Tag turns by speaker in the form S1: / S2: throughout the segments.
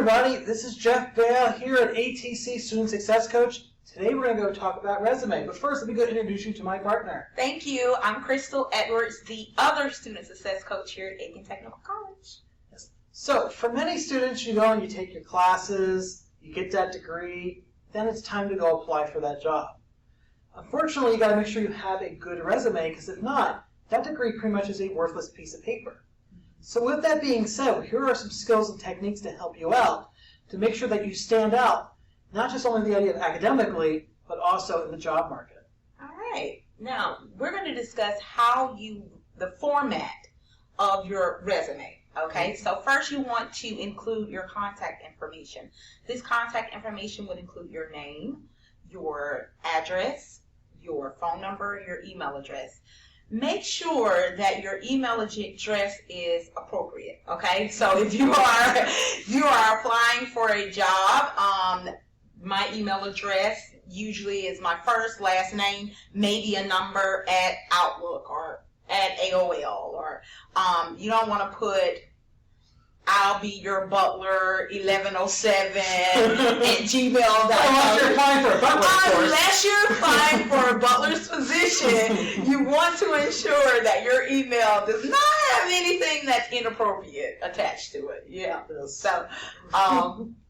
S1: everybody, this is Jeff Bale here at ATC Student Success Coach. Today we're going to go talk about resume, but first let me go introduce you to my partner.
S2: Thank you. I'm Crystal Edwards, the other Student Success Coach here at Aiken Technical College.
S1: Yes. So for many students, you go and you take your classes, you get that degree, then it's time to go apply for that job. Unfortunately, you got to make sure you have a good resume, because if not, that degree pretty much is a worthless piece of paper. So with that being said, here are some skills and techniques to help you out to make sure that you stand out, not just only the idea of academically, but also in the job market.
S2: All right. Now, we're going to discuss the format of your resume. Okay, so first you want to include your contact information. This contact information would include your name, your address, your phone number, your email address. Make sure that your email address is appropriate, okay? So if you are applying for a job, my email address usually is my first, last name, maybe a number at Outlook or at AOL, or you don't want to put I'll be your butler 1107 at gmail.com.
S1: Unless you're applying for a butler, of course.
S2: Unless you're applying for a butler's position, you want to ensure that your email does not have anything that's inappropriate attached to it. Yeah. So,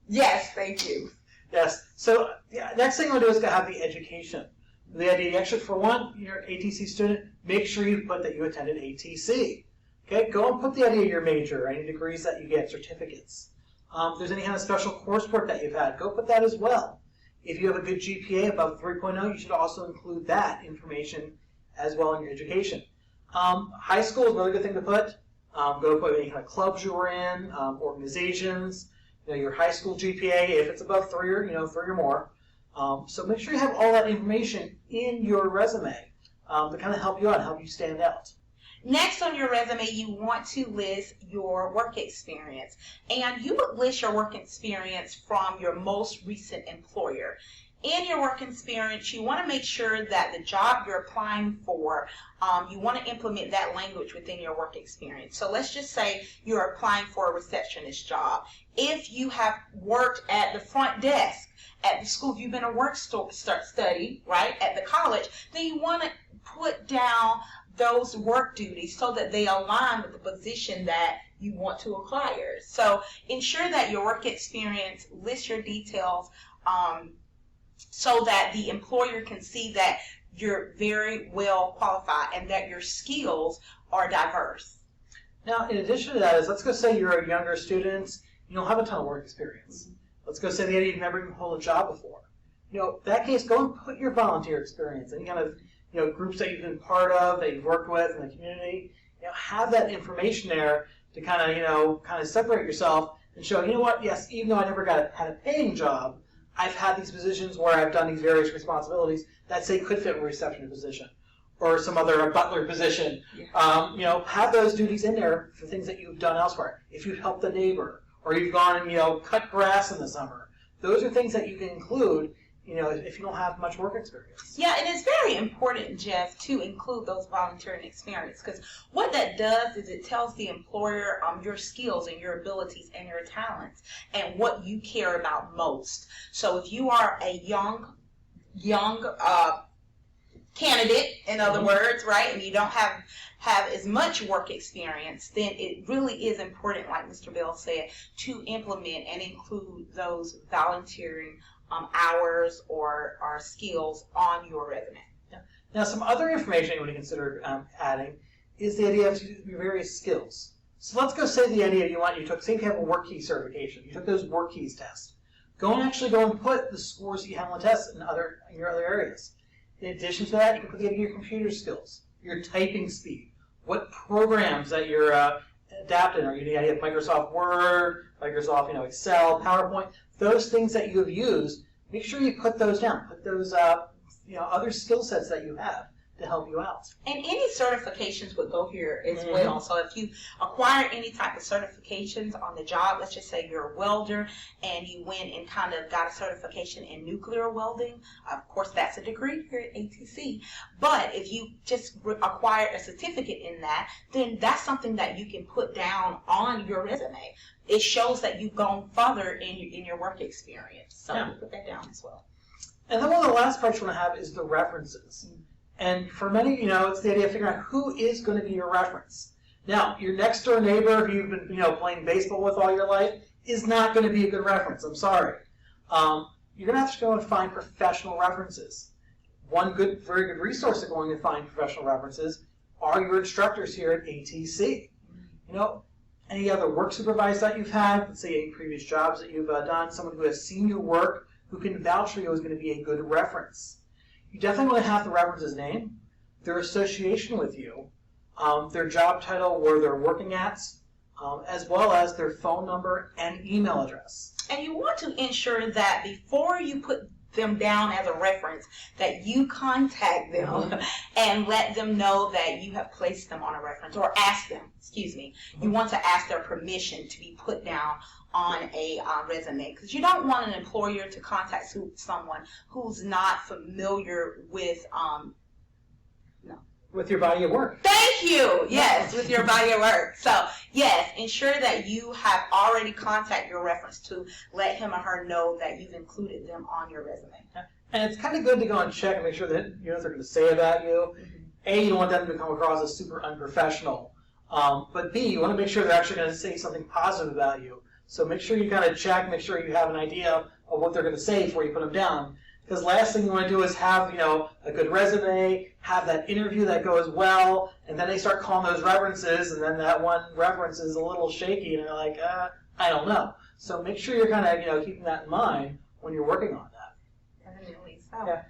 S2: yes, thank you.
S1: Yes. So, next thing we'll do is to have the education. The idea, actually, for one, you're an ATC student, make sure you put that you attended ATC. Okay, go and put the idea of your major, any degrees that you get, certificates. If there's any kind of special coursework that you've had, go put that as well. If you have a good GPA above 3.0, you should also include that information as well in your education. High school is a really good thing to put. Go put any kind of clubs you were in, organizations, your high school GPA, if it's above 3 or more. So make sure you have all that information in your resume to kind of help you out, help you stand out.
S2: Next on your resume, you want to list your work experience. And you would list your work experience from your most recent employer. In your work experience, you want to make sure that the job you're applying for, you want to implement that language within your work experience. So let's just say you're applying for a receptionist job. If you have worked at the front desk at the school, if you've been a work study, right, at the college, then you want to put down those work duties so that they align with the position that you want to acquire. So ensure that your work experience lists your details so that the employer can see that you're very well qualified and that your skills are diverse.
S1: Now, in addition to that, let's go say you're a younger student, you don't have a ton of work experience. Mm-hmm. Let's go say the idea you've never even held a job before. In that case, go and put your volunteer experience, any kind of groups that you've been part of, that you've worked with in the community. Have that information there to kind of separate yourself and show, yes, even though I never had a paying job, I've had these positions where I've done these various responsibilities that say could fit a receptionist position or some other butler position. Yeah. Have those duties in there for things that you've done elsewhere. If you've helped a neighbor or you've gone and cut grass in the summer, those are things that you can include if you don't have much work experience.
S2: Yeah, and it's very important, Jeff, to include those volunteering experience, because what that does is it tells the employer your skills and your abilities and your talents and what you care about most. So if you are a young candidate, in other words, right, and you don't have as much work experience, then it really is important, like Mr. Bell said, to implement and include those volunteering hours or skills on your resume.
S1: Now, some other information you want to consider adding is the idea of your various skills. So let's go say the idea say if you have a work key certification, you took those work keys tests. Go and put the scores that you have on the tests in your other areas. In addition to that, you can put together your computer skills, your typing speed, what programs that you're adapting. Are you the idea of Microsoft Word, Microsoft Excel, PowerPoint? Those things that you have used, make sure you put those down. Put those other skill sets that you have to help you out.
S2: And any certifications would go here as well. So if you acquire any type of certifications on the job, let's just say you're a welder and you went and kind of got a certification in nuclear welding, of course that's a degree here at ATC. But if you just acquired a certificate in that, then that's something that you can put down on your resume. It shows that you've gone further in your work experience. So you put that down as well.
S1: And then one of the last parts you want to have is the references. And for many, it's the idea of figuring out who is going to be your reference. Now, your next door neighbor who you've been, playing baseball with all your life is not going to be a good reference. I'm sorry. You're going to have to go and find professional references. One very good resource of going to find professional references are your instructors here at ATC. Any other work supervisors that you've had, let's say any previous jobs that you've done, someone who has seen your work, who can vouch for you is going to be a good reference. You definitely want to have the reference's name, their association with you, their job title, where they're working at, as well as their phone number and email address.
S2: And you want to ensure that before you put them down as a reference, that you contact them and let them know that you have placed them on a reference, or ask them, you want to ask their permission to be put down on a resume, because you don't want an employer to contact someone who's not familiar with
S1: with your body of work.
S2: Thank you. Yes, with your body of work. So yes, ensure that you have already contacted your reference to let him or her know that you've included them on your resume.
S1: And it's kind of good to go and check and make sure that you know what they're going to say about you. A, you don't want them to come across as super unprofessional. But B, you want to make sure they're actually going to say something positive about you. So make sure you kind of check, make sure you have an idea of what they're going to say before you put them down. Because last thing you want to do is have, a good resume, have that interview that goes well, and then they start calling those references, and then that one reference is a little shaky, and they're like, I don't know. So make sure you're kind of, keeping that in mind when you're working on that.
S2: Definitely so.
S1: Yeah.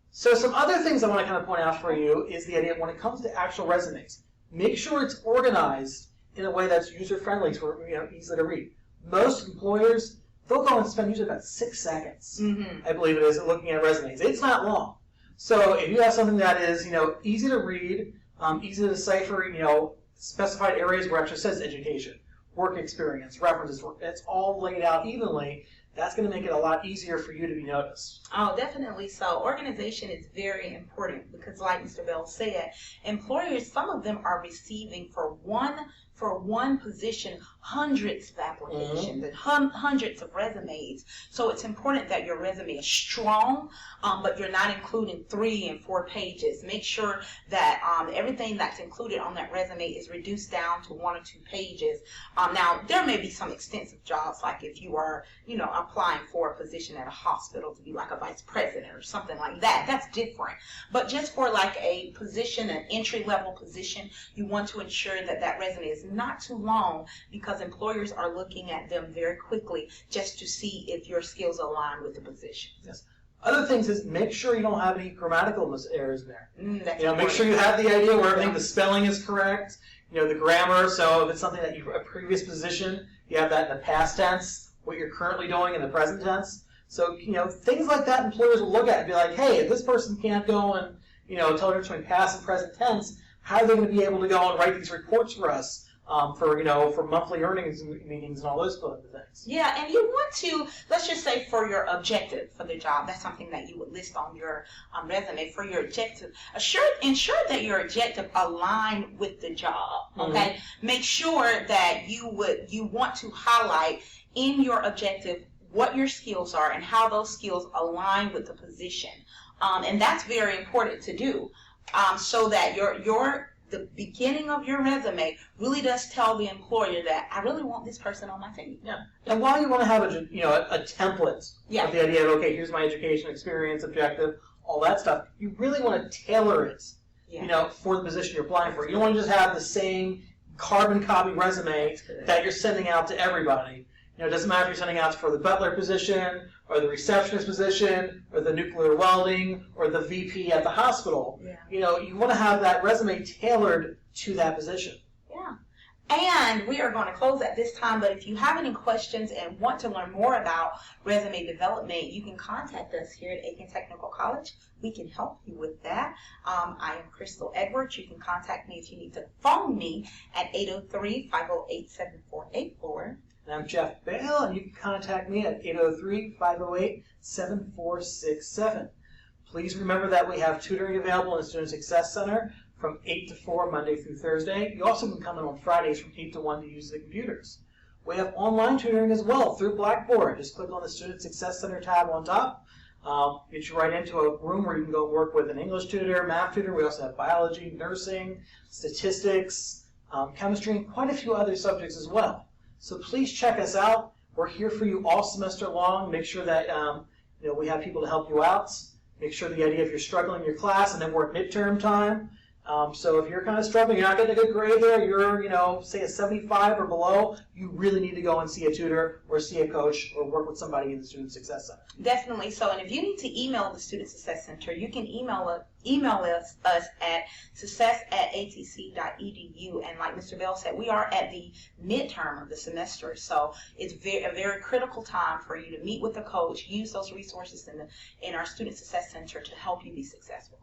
S1: So some other things I want to kind of point out for you is the idea when it comes to actual resumes, make sure it's organized in a way that's user-friendly, so easy to read. Most employers, they'll go and spend usually about 6 seconds, I believe it is, looking at resumes. It's not long. So if you have something that is, easy to read, easy to decipher, specified areas where it actually says education, work experience, references, it's all laid out evenly, that's going to make it a lot easier for you to be noticed.
S2: Oh, definitely so. Organization is very important because, like Mr. Bell said, employers, some of them are receiving for one position hundreds of applications and hundreds of resumes. So it's important that your resume is strong, but you're not including 3 and 4 pages. Make sure that everything that's included on that resume is reduced down to 1 or 2 pages. Now, there may be some extensive jobs, like if you are, applying for a position at a hospital to be like a vice president or something like that. That's different. But just for like a position, an entry-level position, you want to ensure that that resume is not too long, because employers are looking at them very quickly just to see if your skills align with the position.
S1: Yes. Other things is make sure you don't have any grammatical errors in there.
S2: That's
S1: make sure you have the idea where everything, the spelling is correct, the grammar. So if it's something that a previous position, you have that in the past tense, what you're currently doing in the present tense. So, things like that employers will look at and be like, hey, if this person can't go and, tell the difference between past and present tense, how are they going to be able to go and write these reports for us? For monthly earnings meetings and all those kind of things.
S2: Yeah, and you want to, let's just say for your objective for the job, that's something that you would list on your resume for your objective. Ensure that your objective align with the job, okay? Make sure that you want to highlight in your objective what your skills are and how those skills align with the position. And that's very important to do, so that the beginning of your resume really does tell the employer that I really want this person on my team.
S1: Yeah. And while you want to have a template of the idea of, okay, here's my education, experience, objective, all that stuff, you really want to tailor it, for the position you're applying for. You don't want to just have the same carbon copy resume that you're sending out to everybody. It doesn't matter if you're sending out for the butler position, or the receptionist position, or the nuclear welding, or the VP at the hospital.
S2: Yeah.
S1: You want to have that resume tailored to that position.
S2: Yeah. And we are going to close at this time, but if you have any questions and want to learn more about resume development, you can contact us here at Aiken Technical College. We can help you with that. I am Crystal Edwards. You can contact me if you need to phone me at 803-508-7484.
S1: And I'm Jeff Bale, and you can contact me at 803-508-7467. Please remember that we have tutoring available in the Student Success Center from 8 to 4 Monday through Thursday. You also can come in on Fridays from 8 to 1 to use the computers. We have online tutoring as well through Blackboard. Just click on the Student Success Center tab on top. Get you right into a room where you can go work with an English tutor, math tutor. We also have biology, nursing, statistics, chemistry, and quite a few other subjects as well. So please check us out. We're here for you all semester long. Make sure that we have people to help you out. Make sure the idea if you're struggling in your class, and then we're at midterm time. So if you're kind of struggling, you're not getting a good grade there, you're, say a 75 or below, you really need to go and see a tutor or see a coach or work with somebody in the Student Success Center.
S2: Definitely so. And if you need to email the Student Success Center, you can email us at success@atc.edu. And like Mr. Bell said, we are at the midterm of the semester. So it's a very critical time for you to meet with a coach, use those resources in our Student Success Center to help you be successful.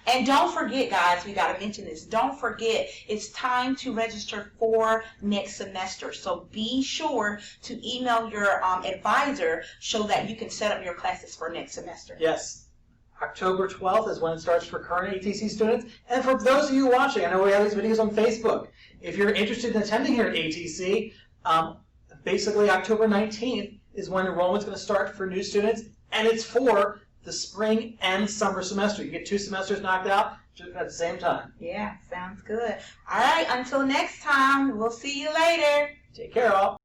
S2: And don't forget, guys, we got to mention this. Don't forget, it's time to register for next semester. So be sure to email your advisor so that you can set up your classes for next semester.
S1: Yes. October 12th is when it starts for current ATC students. And for those of you watching, I know we have these videos on Facebook. If you're interested in attending here at ATC, basically October 19th is when enrollment's going to start for new students, and it's for the spring and summer semester. You get 2 semesters knocked out just at the same time.
S2: Yeah, sounds good. All right, until next time, we'll see you later.
S1: Take care, all.